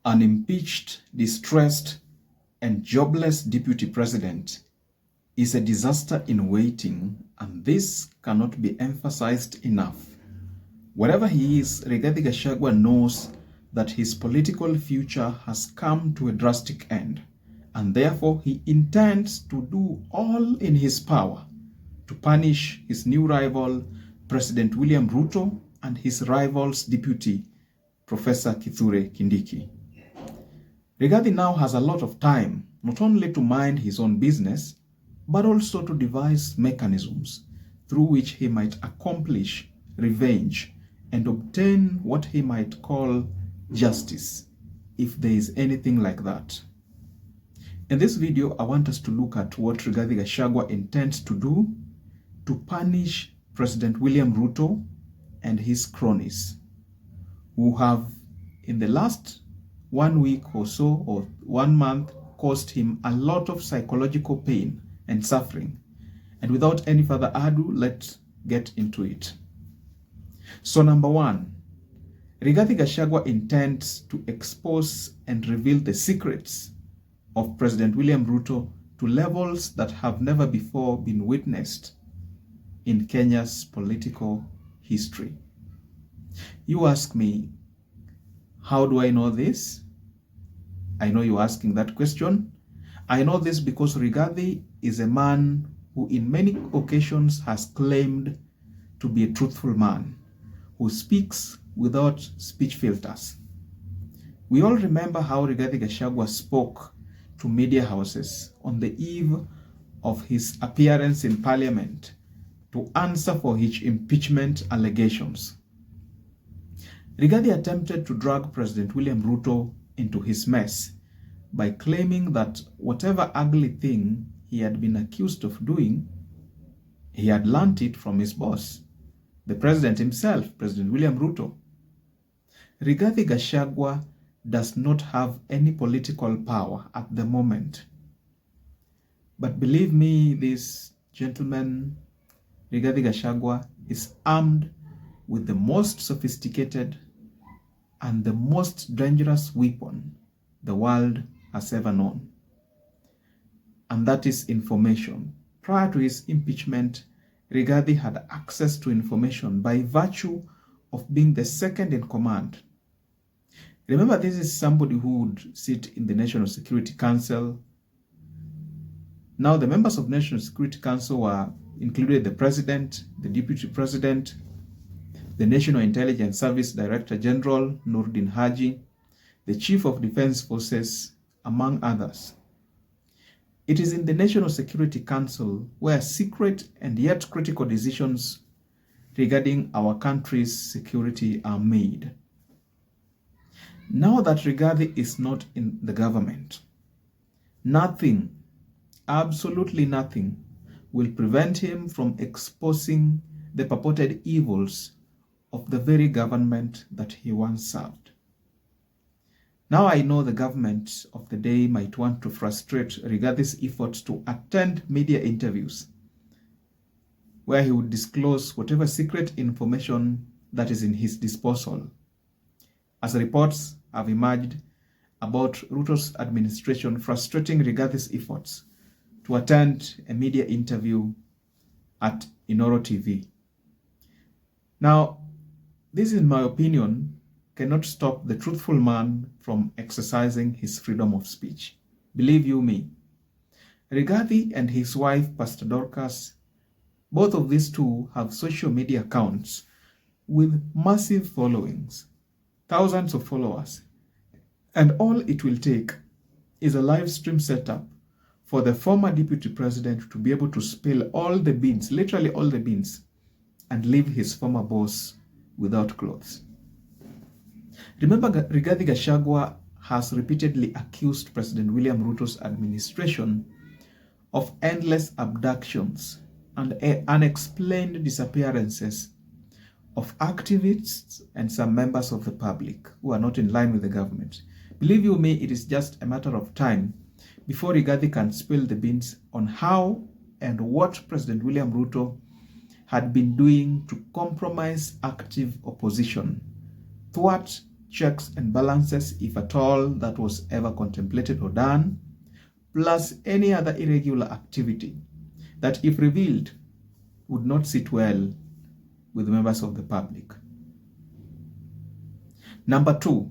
An impeached, distressed, and jobless deputy president is a disaster in waiting, and this cannot be emphasized enough. Wherever he is, Rigathi Gachagua knows that his political future has come to a drastic end, and therefore he intends to do all in his power to punish his new rival, President William Ruto, and his rival's deputy, Professor Kithure Kindiki. Rigathi now has a lot of time, not only to mind his own business, but also to devise mechanisms through which he might accomplish revenge and obtain what he might call justice, if there is anything like that. In this video, I want us to look at what Rigathi Gachagua intends to do to punish President William Ruto and his cronies, who have, in the last 1 week or so, or 1 month, caused him a lot of psychological pain and suffering. And without any further ado, let's get into it. So number one, Rigathi Gachagua intends to expose and reveal the secrets of President William Ruto to levels that have never before been witnessed in Kenya's political history. You ask me, how do I know this? I know you're asking that question. I know this because Rigathi is a man who in many occasions has claimed to be a truthful man, who speaks without speech filters. We all remember how Rigathi Gachagua spoke to media houses on the eve of his appearance in parliament to answer for his impeachment allegations. Rigathi attempted to drag President William Ruto into his mess by claiming that whatever ugly thing he had been accused of doing, he had learnt it from his boss, the president himself, President William Ruto. Rigathi Gachagua does not have any political power at the moment. But believe me, this gentleman, Rigathi Gachagua, is armed with the most sophisticated and the most dangerous weapon the world has ever known. And that is information. Prior to his impeachment, Rigathi had access to information by virtue of being the second in command. Remember, this is somebody who would sit in the National Security Council. Now, the members of National Security Council were included the president, the deputy president, the National Intelligence Service Director General, Noordin Haji, the Chief of Defense Forces, among others. It is in the National Security Council where secret and yet critical decisions regarding our country's security are made. Now that Rigathi is not in the government, nothing, absolutely nothing, will prevent him from exposing the purported evils of the very government that he once served. Now I know the government of the day might want to frustrate Rigathi's efforts to attend media interviews where he would disclose whatever secret information that is in his disposal, as reports have emerged about Ruto's administration frustrating Rigathi's efforts to attend a media interview at Inoro TV. Now, this, in my opinion, cannot stop the truthful man from exercising his freedom of speech. Believe you me, Rigathi and his wife, Pastor Dorcas, both of these two have social media accounts with massive followings, thousands of followers, and all it will take is a live stream setup for the former deputy president to be able to spill all the beans, literally all the beans, and leave his former boss without clothes. Remember, Rigathi Gachagua has repeatedly accused President William Ruto's administration of endless abductions and unexplained disappearances of activists and some members of the public who are not in line with the government. Believe you me, it is just a matter of time before Rigathi can spill the beans on how and what President William Ruto had been doing to compromise active opposition, thwart checks and balances, if at all that was ever contemplated or done, plus any other irregular activity that, if revealed, would not sit well with members of the public. Number 2,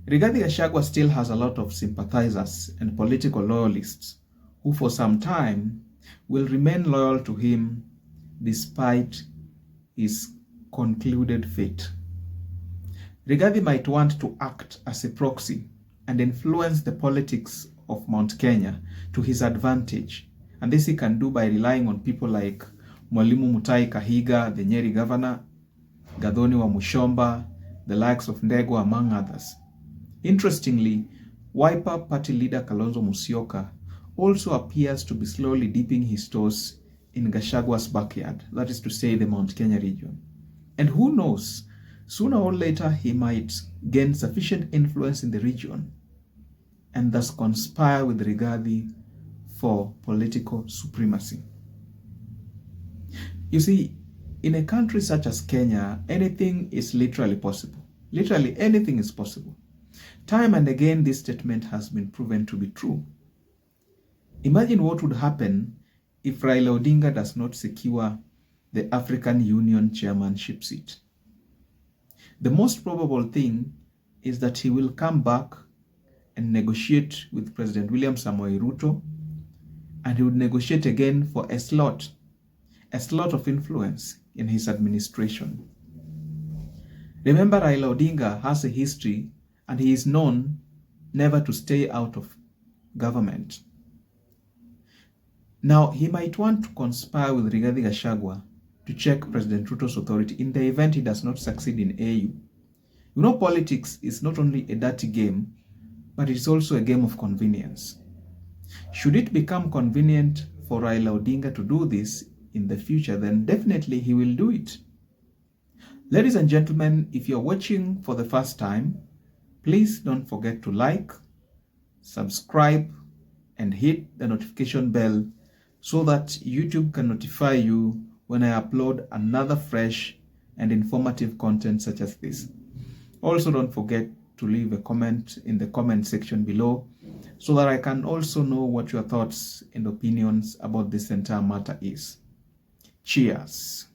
Rigathi Gachagua still has a lot of sympathizers and political loyalists who for some time will remain loyal to him despite his concluded fate. Rigathi might want to act as a proxy and influence the politics of Mount Kenya to his advantage, and this he can do by relying on people like Mwalimu Mutahi Kahiga, the Nyeri governor, Gathoni wa Mushomba, the likes of Ndegwa, among others. Interestingly, Wiper party leader Kalonzo Musyoka also appears to be slowly dipping his toes in Gachagua's backyard, that is to say, the Mount Kenya region. And who knows, sooner or later he might gain sufficient influence in the region and thus conspire with Rigathi for political supremacy. You see, in a country such as Kenya, anything is literally possible. Literally anything is possible. Time and again, this statement has been proven to be true. Imagine what would happen if Raila Odinga does not secure the African Union chairmanship seat. The most probable thing is that he will come back and negotiate with President William Samoei Ruto, and he would negotiate again for a slot of influence in his administration. Remember, Raila Odinga has a history and he is known never to stay out of government. Now, he might want to conspire with Rigathi Gachagua to check President Ruto's authority in the event he does not succeed in AU. You know, politics is not only a dirty game, but it is also a game of convenience. Should it become convenient for Raila Odinga to do this in the future, then definitely he will do it. Ladies and gentlemen, if you're watching for the first time, please don't forget to like, subscribe, and hit the notification bell so that YouTube can notify you when I upload another fresh and informative content such as this. Also, don't forget to leave a comment in the comment section below so that I can also know what your thoughts and opinions about this entire matter is. Cheers.